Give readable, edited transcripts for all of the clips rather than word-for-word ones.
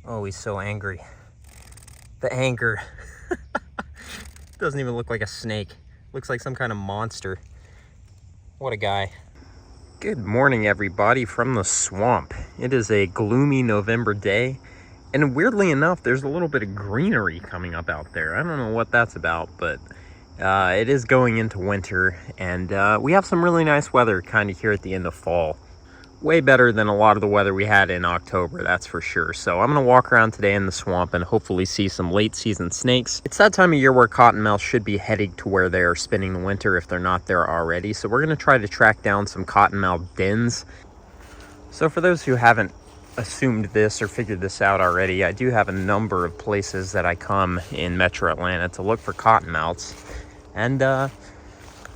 Oh, he's so angry. The anger. Doesn't even look like a snake. Looks like some kind of monster. What a guy. Good morning, everybody, from the swamp. It is a gloomy November day, and weirdly enough, there's a little bit of greenery coming up out there. I don't know what that's about, but it is going into winter, and we have some really nice weather kind of here at the end of fall. Way better than a lot of the weather we had in October, that's for sure. So I'm gonna walk around today in the swamp and hopefully see some late season snakes. It's that time of year where cottonmouths should be heading to where they're spending the winter if they're not there already. So we're gonna try to track down some cottonmouth dens. So for those who haven't assumed this or figured this out already, I do have a number of places that I come in Metro Atlanta to look for cottonmouths. And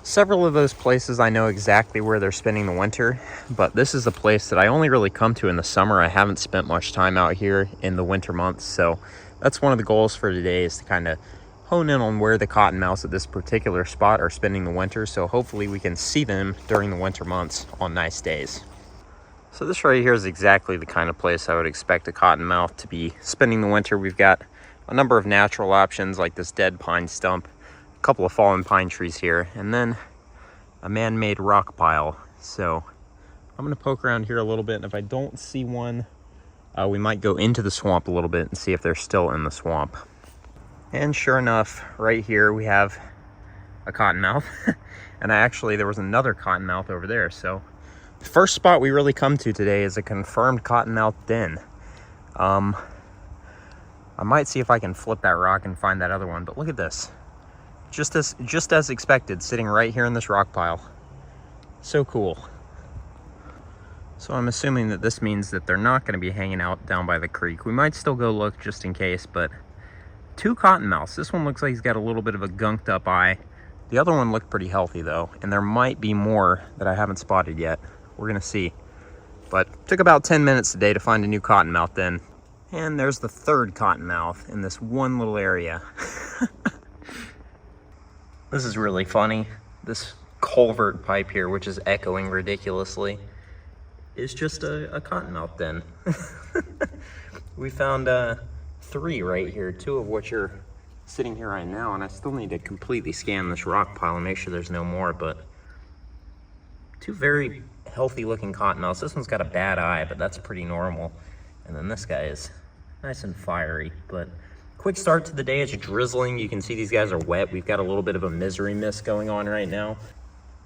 several of those places I know exactly where they're spending the winter, but this is a place that I only really come to in the summer. I haven't spent much time out here in the winter months, so that's one of the goals for today, is to kind of hone in on where the cottonmouths at this particular spot are spending the winter, so hopefully we can see them during the winter months on nice days. So this right here is exactly the kind of place I would expect a cottonmouth to be spending the winter. We've got a number of natural options like this dead pine stump, couple of fallen pine trees here, and then a man-made rock pile. So I'm gonna poke around here a little bit, and if I don't see one, we might go into the swamp a little bit and see if they're still in the swamp. And sure enough, right here we have a cottonmouth. And there was another cottonmouth over there. So the first spot we really come to today is a confirmed cottonmouth den. I might see if I can flip that rock and find that other one, but look at this. Just as expected, sitting right here in this rock pile. So cool. So I'm assuming that this means that they're not going to be hanging out down by the creek. We might still go look just in case, but 2 cottonmouths. This one looks like he's got a little bit of a gunked up eye. The other one looked pretty healthy though, and there might be more that I haven't spotted yet. We're going to see. But took about 10 minutes today to find a new cottonmouth den. And there's the 3rd cottonmouth in this one little area. This is really funny. This culvert pipe here, which is echoing ridiculously, is just a cottonmouth den. We found 3 right here, 2 of which are sitting here right now, and I still need to completely scan this rock pile and make sure there's no more, but 2 very healthy looking cottonmouths. This one's got a bad eye, but that's pretty normal. And then this guy is nice and fiery, but quick start to the day. It's drizzling. You can see these guys are wet. We've got a little bit of a misery mist going on right now.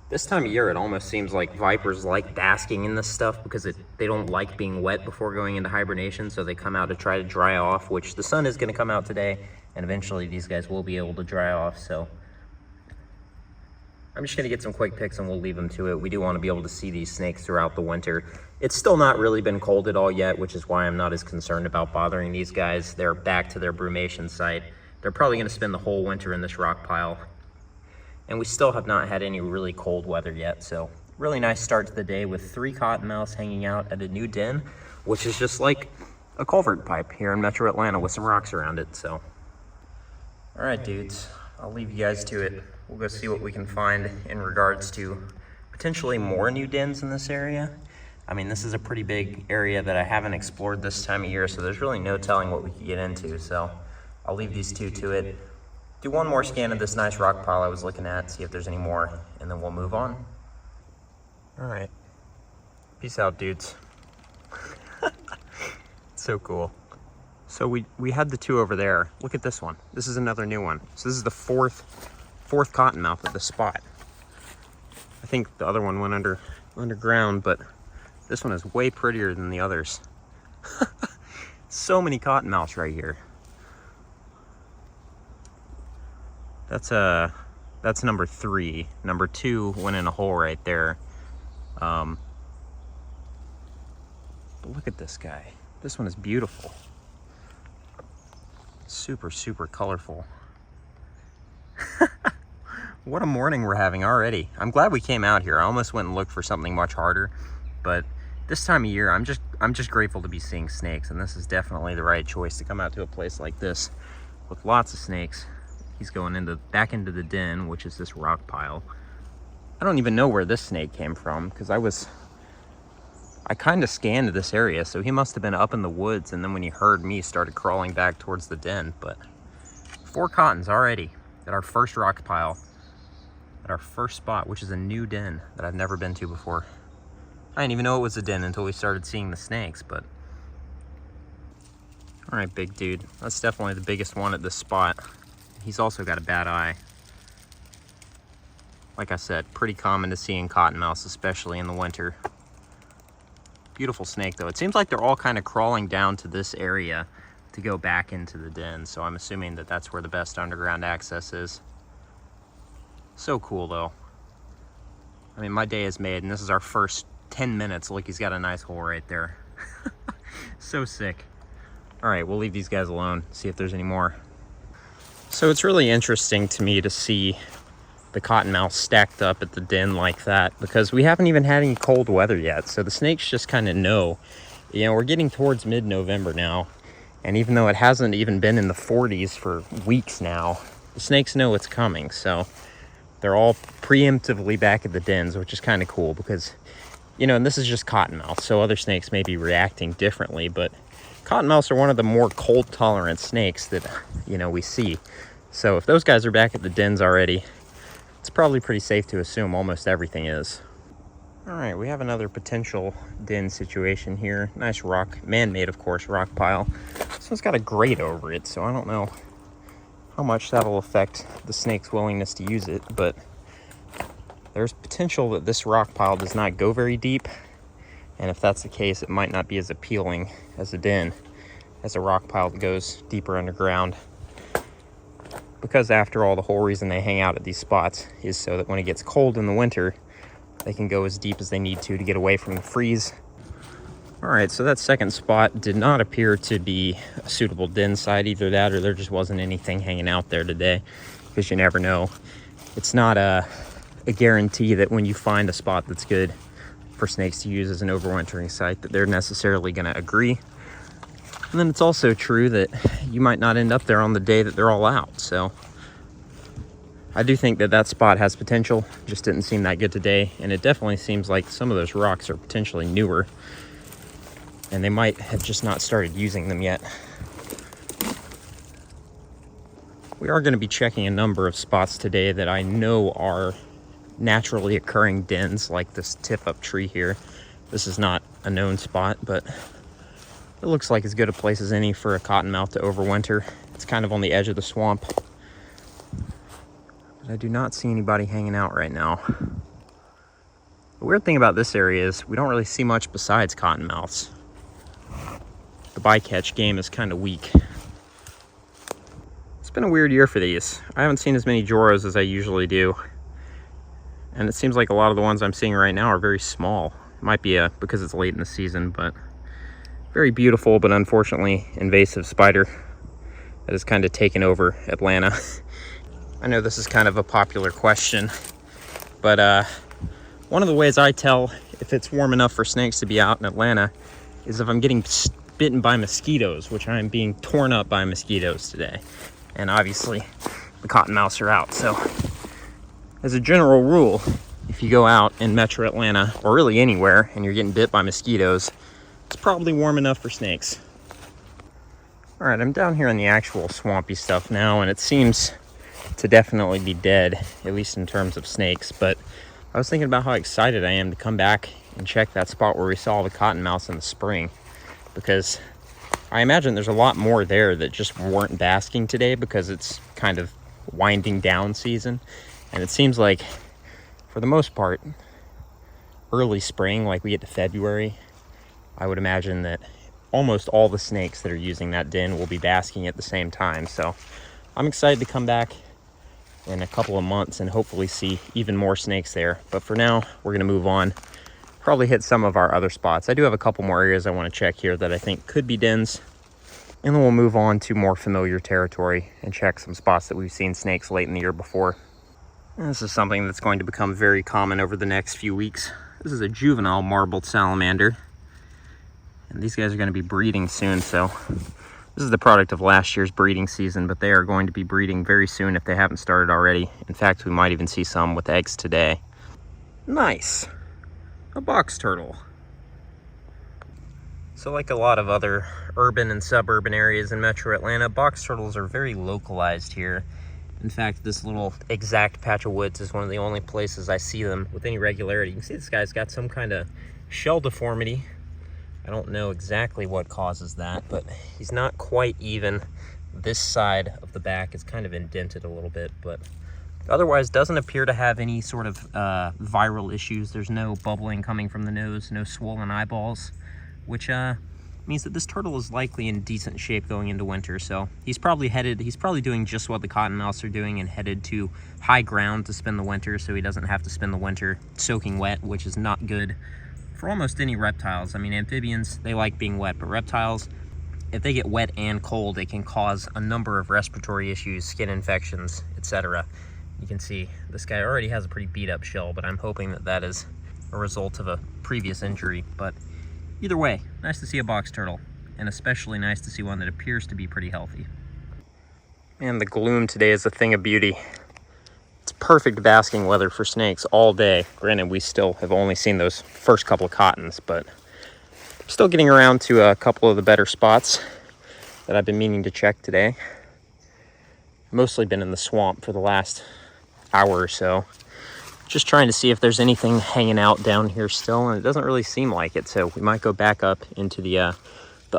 This time of year, it almost seems like vipers like basking in this stuff because they don't like being wet before going into hibernation, so they come out to try to dry off, which the sun is going to come out today, and eventually these guys will be able to dry off. So I'm just going to get some quick pics and we'll leave them to it. We do want to be able to see these snakes throughout the winter. It's still not really been cold at all yet, which is why I'm not as concerned about bothering these guys. They're back to their brumation site. They're probably going to spend the whole winter in this rock pile. And we still have not had any really cold weather yet. So really nice start to the day with 3 cottonmouths hanging out at a new den, which is just like a culvert pipe here in Metro Atlanta with some rocks around it. So, all right, dudes, I'll leave you guys to it. We'll go see what we can find in regards to potentially more new dens in this area. I mean, this is a pretty big area that I haven't explored this time of year, so there's really no telling what we could get into. So I'll leave these 2 to it. Do one more scan of this nice rock pile I was looking at, see if there's any more, and then we'll move on. All right. Peace out, dudes. So cool. So we had the 2 over there. Look at this one. This is another new one. So this is the fourth cottonmouth at the spot. I think the other one went underground, but this one is way prettier than the others. So many cottonmouths right here. That's number 3. Number 2 went in a hole right there. But look at this guy. This one is beautiful. Super, super colorful. What a morning we're having already. I'm glad we came out here. I almost went and looked for something much harder, but this time of year, I'm just grateful to be seeing snakes, and this is definitely the right choice to come out to a place like this with lots of snakes. He's going back into the den, which is this rock pile. I don't even know where this snake came from because I was I kind of scanned this area, so he must have been up in the woods, and then when he heard me, started crawling back towards the den. But 4 cottons already at our first rock pile, at our first spot, which is a new den that I've never been to before. I didn't even know it was a den until we started seeing the snakes, but... All right, big dude. That's definitely the biggest one at this spot. He's also got a bad eye. Like I said, pretty common to see in cottonmouths, especially in the winter. Beautiful snake, though. It seems like they're all kind of crawling down to this area to go back into the den, so I'm assuming that that's where the best underground access is. So cool, though. I mean, my day is made, and this is our first 10 minutes. Look, he's got a nice hole right there. So sick. All right, we'll leave these guys alone, see if there's any more. So it's really interesting to me to see the cottonmouth stacked up at the den like that, because we haven't even had any cold weather yet. So the snakes just kind of know, you know, we're getting towards mid-November now. And even though it hasn't even been in the 40s for weeks now, the snakes know it's coming. So they're all preemptively back at the dens, which is kind of cool because, you know, and this is just cottonmouth. So other snakes may be reacting differently, but cottonmouths are one of the more cold tolerant snakes that, you know, we see. So if those guys are back at the dens already, it's probably pretty safe to assume almost everything is. All right, we have another potential den situation here. Nice rock, man-made, of course, rock pile. This one's got a grate over it, so I don't know how much that'll affect the snake's willingness to use it, but there's potential that this rock pile does not go very deep, and if that's the case, it might not be as appealing as a den as a rock pile that goes deeper underground. Because after all, the whole reason they hang out at these spots is so that when it gets cold in the winter, they can go as deep as they need to get away from the freeze. All right, so that second spot did not appear to be a suitable den site. Either that or there just wasn't anything hanging out there today, because you never know. It's not a guarantee that when you find a spot that's good for snakes to use as an overwintering site that they're necessarily going to agree. And then it's also true that you might not end up there on the day that they're all out. So I do think that that spot has potential. Just didn't seem that good today. And it definitely seems like some of those rocks are potentially newer, and they might have just not started using them yet. We are going to be checking a number of spots today that I know are naturally occurring dens, like this tip-up tree here. This is not a known spot, but it looks like as good a place as any for a cottonmouth to overwinter. It's kind of on the edge of the swamp. But I do not see anybody hanging out right now. The weird thing about this area is we don't really see much besides cottonmouths. The bycatch game is kind of weak. It's been a weird year for these. I haven't seen as many Joros as I usually do. And it seems like a lot of the ones I'm seeing right now are very small. It might be because it's late in the season, but very beautiful, but unfortunately invasive spider that has kind of taken over Atlanta. I know this is kind of a popular question, but one of the ways I tell if it's warm enough for snakes to be out in Atlanta is if I'm getting bitten by mosquitoes, which I'm being torn up by mosquitoes today. And obviously the cottonmouths are out. So as a general rule, if you go out in metro Atlanta or really anywhere and you're getting bit by mosquitoes, it's probably warm enough for snakes. All right, I'm down here in the actual swampy stuff now, and it seems to definitely be dead, at least in terms of snakes. But I was thinking about how excited I am to come back and check that spot where we saw the cottonmouths in the spring, because I imagine there's a lot more there that just weren't basking today because it's kind of winding down season. And it seems like, for the most part, early spring, like we get to February, I would imagine that almost all the snakes that are using that den will be basking at the same time. So I'm excited to come back in a couple of months and hopefully see even more snakes there. But for now, we're going to move on. Probably hit some of our other spots. I do have a couple more areas I want to check here that I think could be dens. And then we'll move on to more familiar territory and check some spots that we've seen snakes late in the year before. And this is something that's going to become very common over the next few weeks. This is a juvenile marbled salamander. And these guys are going to be breeding soon, so this is the product of last year's breeding season, but they are going to be breeding very soon if they haven't started already. In fact, we might even see some with eggs today. Nice. A box turtle. So like a lot of other urban and suburban areas in metro Atlanta, box turtles are very localized here. In fact, this little exact patch of woods is one of the only places I see them with any regularity. You can see this guy's got some kind of shell deformity. I don't know exactly what causes that, but he's not quite even. This side of the back is kind of indented a little bit, but otherwise doesn't appear to have any sort of viral issues. There's no bubbling coming from the nose, no swollen eyeballs, which means that this turtle is likely in decent shape going into winter. So he's probably doing just what the cottonmouths are doing and headed to high ground to spend the winter, so he doesn't have to spend the winter soaking wet, which is not good for almost any reptiles. I mean, amphibians, they like being wet, but reptiles, if they get wet and cold, it can cause a number of respiratory issues, skin infections, etc. You can see this guy already has a pretty beat up shell, but I'm hoping that that is a result of a previous injury. But either way, nice to see a box turtle, and especially nice to see one that appears to be pretty healthy. Man, the gloom today is a thing of beauty. It's perfect basking weather for snakes all day. Granted, we still have only seen those first couple of cottons, but I'm still getting around to a couple of the better spots that I've been meaning to check today. Mostly been in the swamp for the last hour or so, just trying to see if there's anything hanging out down here still, and it doesn't really seem like it, so we might go back up into the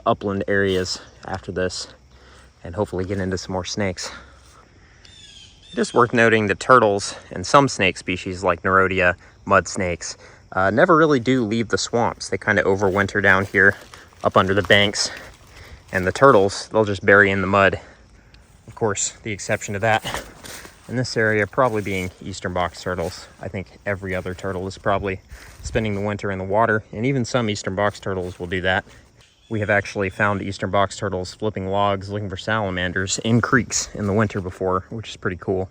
upland areas after this and hopefully get into some more snakes. It is worth noting that turtles and some snake species like Nerodia, mud snakes, never really do leave the swamps. They kind of overwinter down here up under the banks, and the turtles, they'll just bury in the mud. Of course, the exception to that in this area probably being eastern box turtles. I think every other turtle is probably spending the winter in the water, and even some eastern box turtles will do that. We have actually found eastern box turtles flipping logs looking for salamanders in creeks in the winter before, which is pretty cool.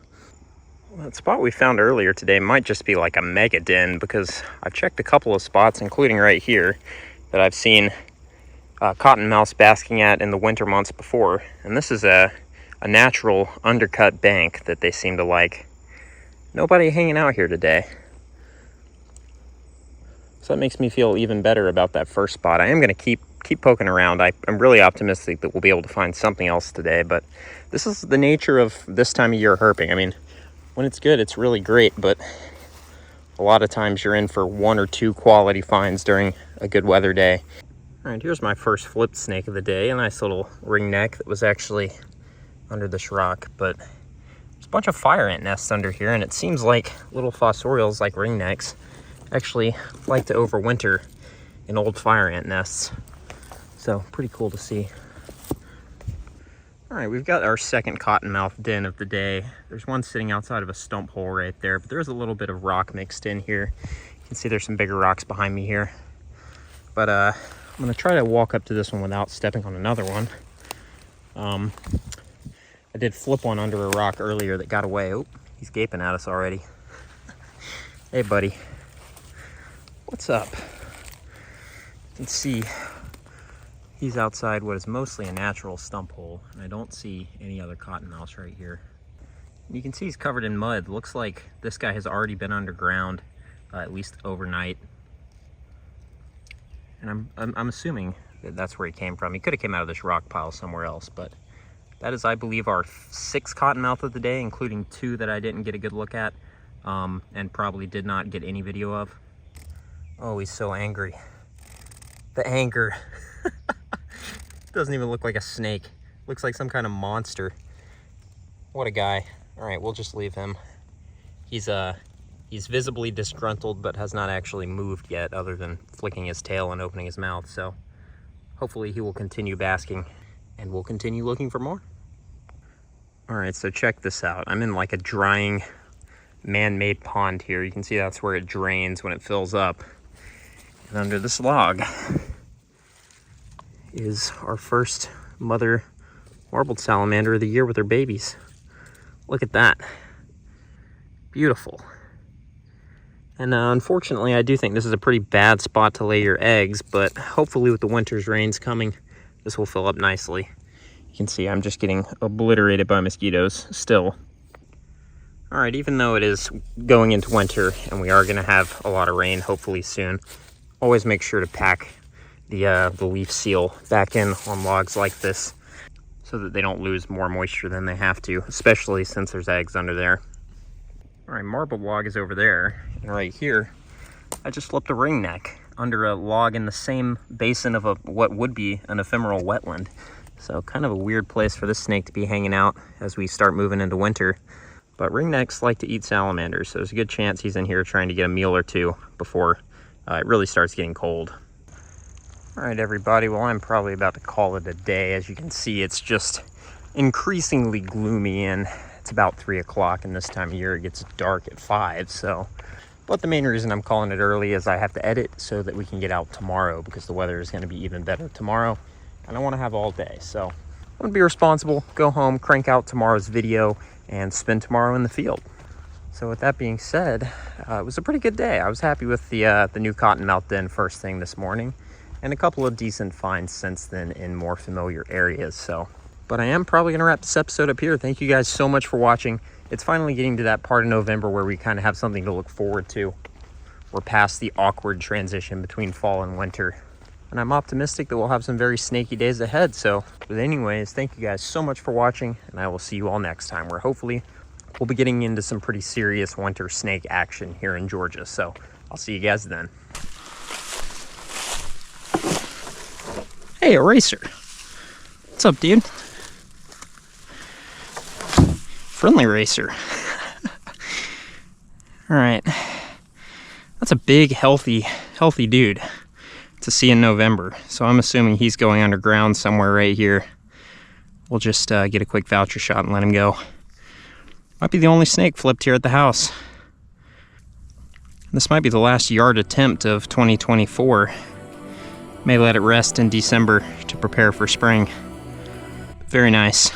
Well, that spot we found earlier today might just be like a mega den, because I've checked a couple of spots, including right here, that I've seen cottonmouths basking at in the winter months before, and this is a natural undercut bank that they seem to like. Nobody hanging out here today, so that makes me feel even better about that first spot. I am going to keep poking around. I'm really optimistic that we'll be able to find something else today, but this is the nature of this time of year herping. I mean, when it's good, it's really great, but a lot of times you're in for one or two quality finds during a good weather day. All right, here's my first flipped snake of the day, a nice little ringneck that was actually under this rock, but there's a bunch of fire ant nests under here, and it seems like little fossorials like ringnecks actually like to overwinter in old fire ant nests. So pretty cool to see. All right, we've got our second cottonmouth den of the day. There's one sitting outside of a stump hole right there, but there's a little bit of rock mixed in here. You can see there's some bigger rocks behind me here. But I'm gonna try to walk up to this one without stepping on another one. I did flip one under a rock earlier that got away. Oh, he's gaping at us already. Hey, buddy. What's up? You can see he's outside what is mostly a natural stump hole, and I don't see any other cottonmouths right here. And you can see he's covered in mud. Looks like this guy has already been underground, at least overnight. And I'm assuming that that's where he came from. He could have came out of this rock pile somewhere else, but that is, I believe, our 6th cottonmouth of the day, including 2 that I didn't get a good look at, and probably did not get any video of. Oh, he's so angry. The anger. Doesn't even look like a snake. Looks like some kind of monster. What a guy. All right, we'll just leave him. He's visibly disgruntled, but has not actually moved yet, other than flicking his tail and opening his mouth. So hopefully he will continue basking, and we'll continue looking for more. All right, so check this out. I'm in like a drying man-made pond here. You can see that's where it drains when it fills up. And under this log is our first mother marbled salamander of the year with her babies. Look at that. Beautiful. And unfortunately, I do think this is a pretty bad spot to lay your eggs, but hopefully with the winter's rains coming, this will fill up nicely. You can see I'm just getting obliterated by mosquitoes still. All right, even though it is going into winter and we are gonna have a lot of rain hopefully soon, always make sure to pack the leaf seal back in on logs like this so that they don't lose more moisture than they have to, especially since there's eggs under there. All right, marbled log is over there, and right here, I just flipped a ringneck under a log in the same basin of what would be an ephemeral wetland. So kind of a weird place for this snake to be hanging out as we start moving into winter. But ringnecks like to eat salamanders, so there's a good chance he's in here trying to get a meal or two before it really starts getting cold. All right, everybody, well, I'm probably about to call it a day. As you can see, it's just increasingly gloomy, and it's about 3 o'clock, and this time of year it gets dark at 5, so. But the main reason I'm calling it early is I have to edit so that we can get out tomorrow, because the weather is gonna be even better tomorrow, and I wanna have all day. So I'm gonna be responsible, go home, crank out tomorrow's video, and spend tomorrow in the field. So with that being said, it was a pretty good day. I was happy with the new Cottonmouth den first thing this morning, and a couple of decent finds since then in more familiar areas. So, but I am probably gonna wrap this episode up here. Thank you guys so much for watching. It's finally getting to that part of November where we kind of have something to look forward to. We're past the awkward transition between fall and winter, and I'm optimistic that we'll have some very snaky days ahead. So, but anyways, thank you guys so much for watching, and I will see you all next time, where hopefully we'll be getting into some pretty serious winter snake action here in Georgia. So I'll see you guys then. Hey, Eraser. What's up, dude? Friendly Racer. All right. That's a big, healthy dude to see in November. So I'm assuming he's going underground somewhere right here. We'll just get a quick voucher shot and let him go. Might be the only snake flipped here at the house. This might be the last yard attempt of 2024. May let it rest in December to prepare for spring. Very nice.